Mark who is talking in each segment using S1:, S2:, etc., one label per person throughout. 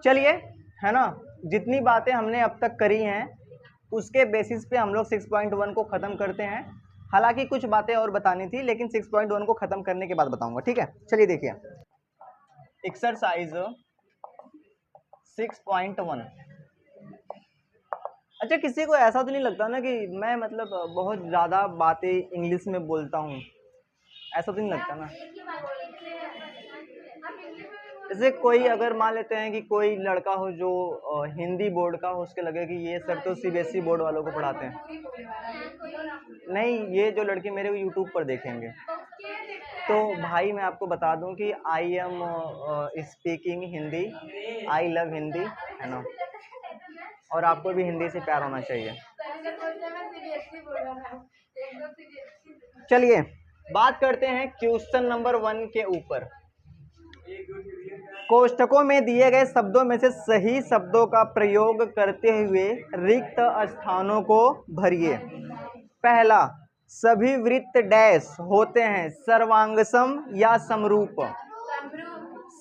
S1: चलिए, है ना, जितनी बातें हमने अब तक करी हैं उसके बेसिस पे हम लोग 6.1 को ख़त्म करते हैं। हालांकि कुछ बातें और बतानी थी, लेकिन 6.1 को ख़त्म करने के बाद बताऊंगा, ठीक है। चलिए देखिए, एक्सरसाइज 6.1। अच्छा, किसी को ऐसा तो नहीं लगता ना कि मैं मतलब बहुत ज़्यादा बातें इंग्लिश में बोलता हूँ, ऐसा तो नहीं लगता ना। जैसे कोई अगर मान लेते हैं कि कोई लड़का हो जो हिंदी बोर्ड का हो, उसके लगे कि ये सर तो सीबीएसई बोर्ड वालों को पढ़ाते हैं। नहीं, ये जो लड़के मेरे को यूट्यूब पर देखेंगे, तो भाई मैं आपको बता दूं कि I am speaking Hindi, I love Hindi, है ना, और आपको भी हिंदी से प्यार होना चाहिए। चलिए बात करते हैं क्वेश्चन नंबर 1 के ऊपर। कोष्ठकों में दिए गए शब्दों में से सही शब्दों का प्रयोग करते हुए रिक्त स्थानों को भरिए। पहला, सभी वृत्त डैश होते हैं, सर्वांगसम या समरूप?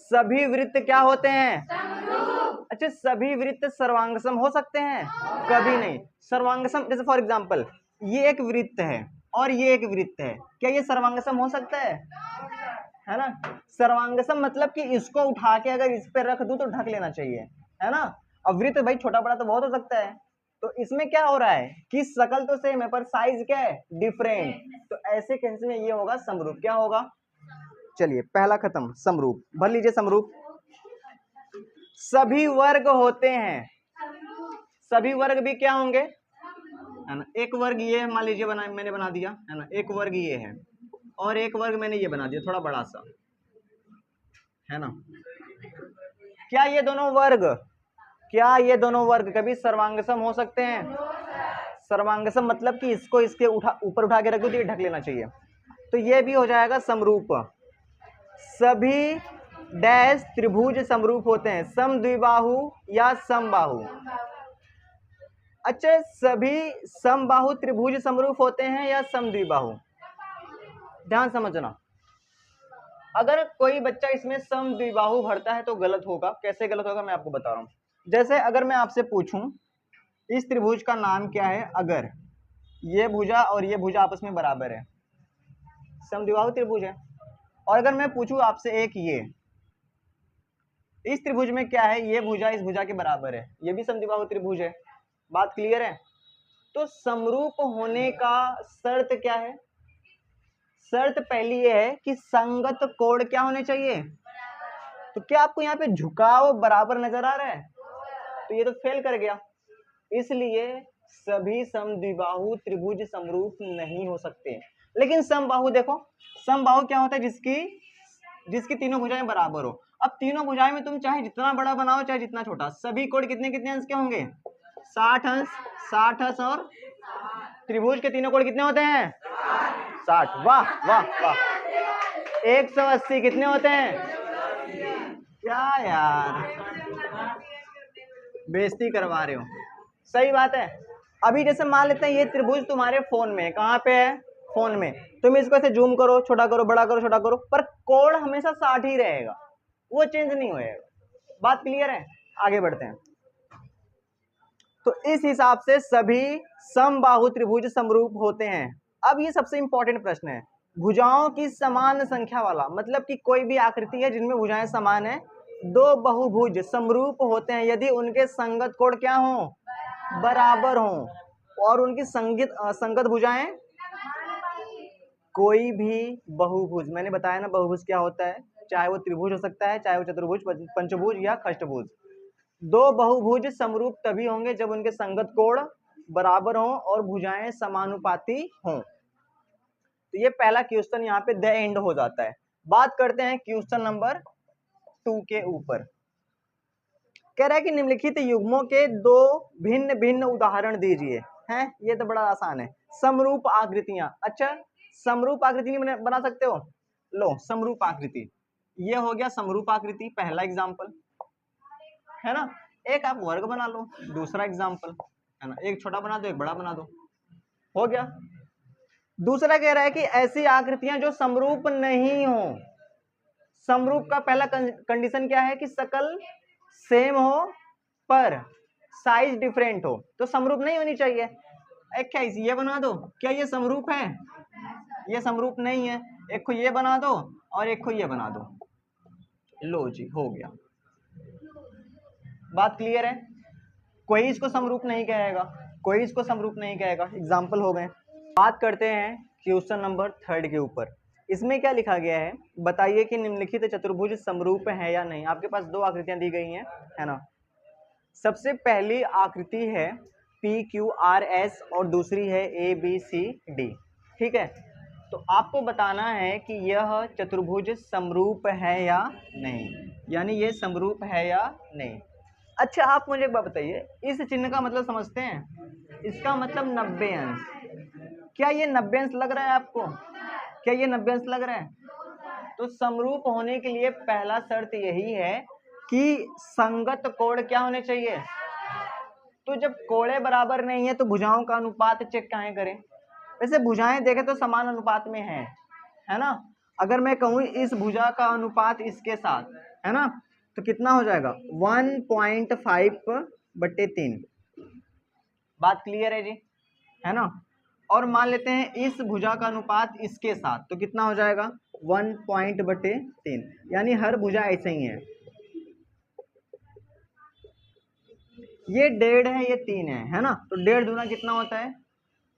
S1: सभी वृत्त क्या होते हैं? अच्छा, सभी वृत्त सर्वांगसम हो सकते हैं? कभी नहीं। सर्वांगसम, जैसे फॉर एग्जांपल ये एक वृत्त है और ये एक वृत्त है, क्या ये सर्वांगसम हो सकता है ना? सर्वांगसम मतलब कि इसको उठा के अगर इस पे रख दूं तो ढक लेना चाहिए, है ना। अब वृत्त भाई छोटा बड़ा तो बहुत हो सकता है, तो इसमें क्या हो रहा है कि शकल तो सेम है पर साइज क्या है, डिफरेंट। तो ऐसे केस में ये होगा समरूप। क्या होगा? चलिए पहला खत्म, समरूप। भर लीजिए समरूप। सभी वर्ग होते हैं, सभी वर्ग भी क्या होंगे, है ना। एक वर्ग ये मान लीजिए मैंने बना दिया, है ना, एक वर्ग ये है और एक वर्ग मैंने ये बना दिया थोड़ा बड़ा सा, है ना। क्या ये दोनों वर्ग कभी सर्वांगसम हो सकते हैं? सर्वांगसम मतलब कि इसको इसके ऊपर उठा के रख दो तो ये ढक लेना चाहिए, तो ये भी हो जाएगा समरूप। सभी डैश त्रिभुज समरूप होते हैं, समद्विबाहु या समबाहु? अच्छा, सभी समबाहु त्रिभुज समरूप होते हैं या समद्विबाहु? ध्यान समझना, अगर कोई बच्चा इसमें समद्विबाहु भरता है तो गलत होगा। कैसे गलत होगा मैं आपको बता रहा हूं। जैसे अगर मैं आपसे पूछूं इस त्रिभुज का नाम क्या है, अगर ये भुजा और ये भुजा आपस में बराबर है, समद्विबाहु त्रिभुज है। और अगर मैं पूछूं आपसे एक ये, इस त्रिभुज में क्या है, ये भुजा इस भुजा के बराबर है, ये भी समद्विबाहु त्रिभुज है। बात क्लियर है? तो समरूप होने का शर्त क्या है? शर्त पहली ये है कि संगत कोण क्या होने चाहिए। तो क्या आपको यहाँ पे झुकाव बराबर नजर आ रहा है? तो ये तो फेल कर गया। इसलिए सभी समद्विबाहु त्रिभुज समरूप नहीं हो सकते। लेकिन समबाहु देखो, समबाहु क्या होता है, जिसकी तीनों भुजाएं बराबर हो। अब तीनों भुजाएं में तुम चाहे जितना बड़ा बनाओ चाहे जितना छोटा, सभी कोण कितने कितने अंश के होंगे? 60 अंश, 60 अंश। और त्रिभुज के तीनों कोण कितने होते हैं? 60। वाह वाह वाह। 180 कितने होते हैं? क्या यार, बेइज्जती करवा रहे हो। सही बात है। अभी जैसे मान लेते हैं ये त्रिभुज तुम्हारे फोन में, कहाँ पे है? फोन में। तुम इसको ऐसे जूम करो, छोटा करो, बड़ा करो, छोटा करो, पर कोण हमेशा 60 ही रहेगा, वो चेंज नहीं होएगा। बात क्लियर है? आगे बढ़ते हैं। तो इस हिसाब से सभी समबाहु त्रिभुज समरूप होते हैं। अब ये सबसे इंपॉर्टेंट प्रश्न है, भुजाओं की समान संख्या वाला, मतलब कि कोई भी आकृति है जिनमें भुजाएं समान है, दो बहुभुज समरूप होते हैं यदि उनके संगत कोण क्या हो? बराबर हो। और उनकी संगत भुजाएं, कोई भी बहुभुज, मैंने बताया ना बहुभुज क्या होता है, चाहे वो त्रिभुज हो सकता है, चाहे वो चतुर्भुज, पंचभुज या खष्टभुज। दो बहुभुज समरूप तभी होंगे जब उनके संगत कोण बराबर हों और भुजाएं समानुपाती हों। तो ये पहला क्वेश्चन यहाँ पे द एंड हो जाता है। बात करते हैं क्वेश्चन नंबर 2 के ऊपर। कह रहा है कि निम्नलिखित युग्मों के दो भिन्न भिन्न उदाहरण दीजिए। हैं, ये तो बड़ा आसान है। समरूप आकृतियां। अच्छा, समरूप आकृति नहीं बना सकते हो? लो, समरूप आकृति, ये हो गया समरूप आकृति, पहला एग्जाम्पल, है ना। एक आप वर्ग बना लो, दूसरा एग्जाम्पल, है ना। एक छोटा बना दो, एक बड़ा बना दो, हो गया। दूसरा कह रहा है कि ऐसी आकृतियां जो समरूप नहीं हो। समरूप का पहला कंडीशन क्या है कि सकल सेम हो पर साइज डिफरेंट हो तो समरूप नहीं होनी चाहिए। एक क्या ये बना दो, क्या ये समरूप है? ये समरूप नहीं है। एक को ये बना दो और एक को ये बना दो, लो जी हो गया। बात क्लियर है? कोई इसको समरूप नहीं कहेगा, कोई इसको समरूप नहीं कहेगा। एग्जाम्पल हो गए। बात करते हैं क्वेश्चन नंबर 3 के ऊपर। इसमें क्या लिखा गया है, बताइए कि निम्नलिखित चतुर्भुज समरूप है या नहीं। आपके पास दो आकृतियां दी गई हैं, है ना। सबसे पहली आकृति है PQRS और दूसरी है ABCD, ठीक है। तो आपको बताना है कि यह चतुर्भुज समरूप है या नहीं, यानी ये समरूप है या नहीं। अच्छा आप मुझे एक बात बताइए, इस चिन्ह का मतलब समझते हैं? इसका मतलब 90 अंश। क्या ये 90 अंश लग रहा है आपको? क्या ये 90 अंश लग रहा है? तो समरूप होने के लिए पहला शर्त यही है कि संगत कोण क्या होने चाहिए। तो जब कोणे बराबर नहीं है तो भुजाओं का अनुपात चेक काहे करें? वैसे भुजाएं देखें तो समान अनुपात में है ना। अगर मैं कहूँ इस भुजा का अनुपात इसके साथ, है ना, तो कितना हो जाएगा 1.5/3। बात क्लियर है जी, है ना। और मान लेते हैं इस भुजा का अनुपात इसके साथ, तो कितना हो जाएगा 1.3, यानी हर भुजा ऐसे ही है। ये 1.5 है, ये 3 है ना। तो 1.5 दूना कितना होता है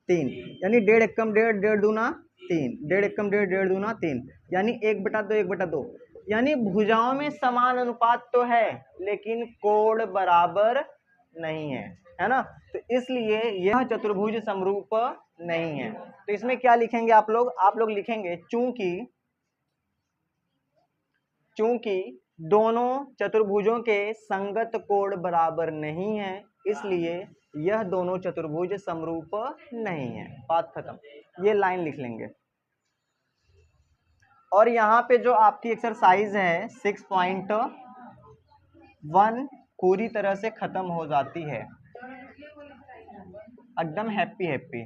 S1: 3, यानी 1.5 एकम 1.5, 1.5 दूना 3, 1.5 एकम 1.5, 1.5 दूना 3, यानी 1/2, 1/2। यानी भुजाओं में समान अनुपात तो है लेकिन कोण बराबर नहीं है ना। तो इसलिए यह चतुर्भुज समरूप नहीं है। तो इसमें क्या लिखेंगे आप लोग लिखेंगे चूंकि दोनों चतुर्भुजों के संगत कोण बराबर नहीं है, इसलिए यह दोनों चतुर्भुज समरूप नहीं है। बात खत्म। ये लाइन लिख लेंगे। और यहाँ पे जो आपकी एक्सरसाइज है 6.1 पूरी तरह से खत्म हो जाती है। एकदम हैप्पी।